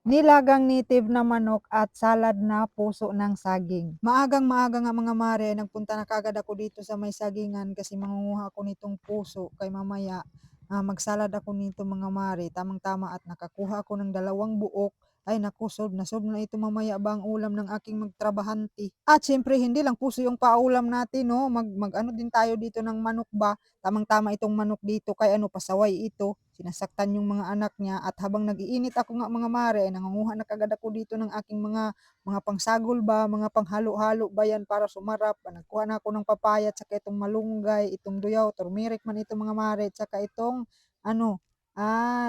Nilagang native na manok at salad na puso ng saging. Maagang-maaga nga mga mare, nagpunta na kaagad ako dito sa may sagingan kasi mangunguha ako nitong puso kay mamaya magsalad ako nito mga mare. Tamang-tama at nakakuha ako ng 2 buok. Ay naku, sob na ito mamaya ba ang ulam ng aking magtrabahante. At siyempre hindi lang puso yung paulam natin, no? Mag-ano din tayo dito ng manok ba? Tamang-tama itong manok dito kay ano pasaway ito. Sinasaktan yung mga anak niya at habang nag-iinit ako nga mga mare ay nangunguha na kaagad ako dito ng aking mga pangsagol ba, mga panghalo-halo ba yan para sumarap. Nagkuha na ako ng papaya at saka itong malunggay, itong duyaw, turmeric man ito mga mare, at saka itong ano,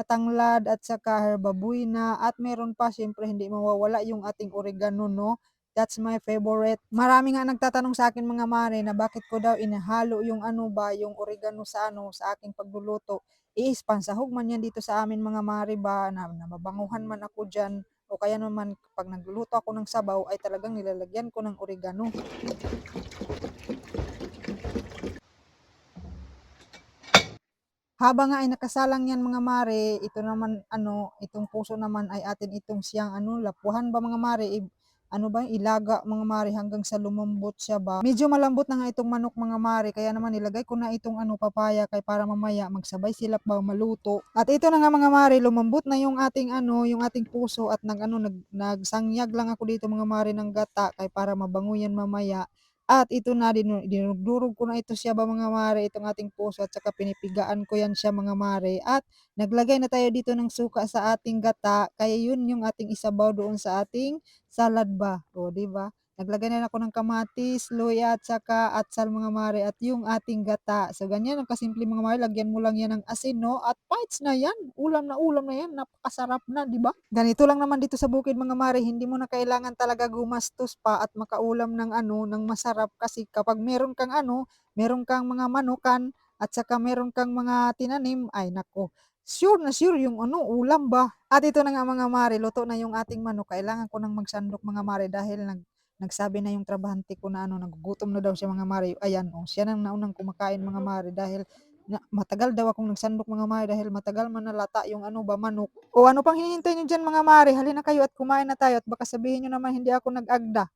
tanglad at saka herbabuena at meron pa siyempre hindi mawawala yung ating oregano, no? That's my favorite. Marami nga nagtatanong sa akin mga mare na bakit ko daw inahalo yung ano ba, yung oregano sa ano, sa aking pagluluto is pansahog man yan dito sa amin mga mare ba na mabanguhan man ako diyan o kaya naman kapag nagluluto ako ng sabaw ay talagang nilalagyan ko ng oregano. Habang nga ay nakasalang yan mga mare, ito naman ano, itong puso naman ay atin itong siyang ano, lapuhan ba mga mare, ano ba, ilaga mga mare hanggang sa lumambot siya ba. Medyo malambot na nga itong manok mga mare, kaya naman nilagay ko na itong ano, papaya kay para mamaya magsabay sila ba maluto. At ito na nga mga mare, lumambot na yung ating ano, yung ating puso at nagsangyag lang ako dito mga mare ng gata kay para mabango yan mamaya. At ito na dinurog-durog ko na ito siya ba mga mare, itong ating puso at saka pinipigaan ko yan siya mga mare. At naglagay na tayo dito ng suka sa ating gata, kaya yun yung ating isabaw doon sa ating salad ba. O, di ba? Naglagay na ako ng kamatis, luya at saka atsal mga mare at yung ating gata. So ganyan ang kasimple mga mare, lagyan mo lang yan ng asin, no? At bites na yan. Ulam na yan, napakasarap na, di ba? Ganito lang naman dito sa bukid mga mare, hindi mo na kailangan talaga gumastos pa at makaulam ng ano, ng masarap kasi kapag meron kang mga manukan at saka meron kang mga tinanim, ay nako, sure na sure yung ano, ulam ba. At ito na nga mga mare, luto na yung ating manok. Kailangan ko nang magsandok mga mare dahil nagsabi na yung trabahante ko na ano, nagugutom na daw siya mga mare. Ayan, oh, siya nang naunang kumakain mga mare dahil matagal daw akong nagsandok mga mare dahil matagal man nalata yung ano ba, manok. O ano pang hinihintay niyo diyan mga mare, halina kayo at kumain na tayo at baka sabihin niyo naman hindi ako nag-agda.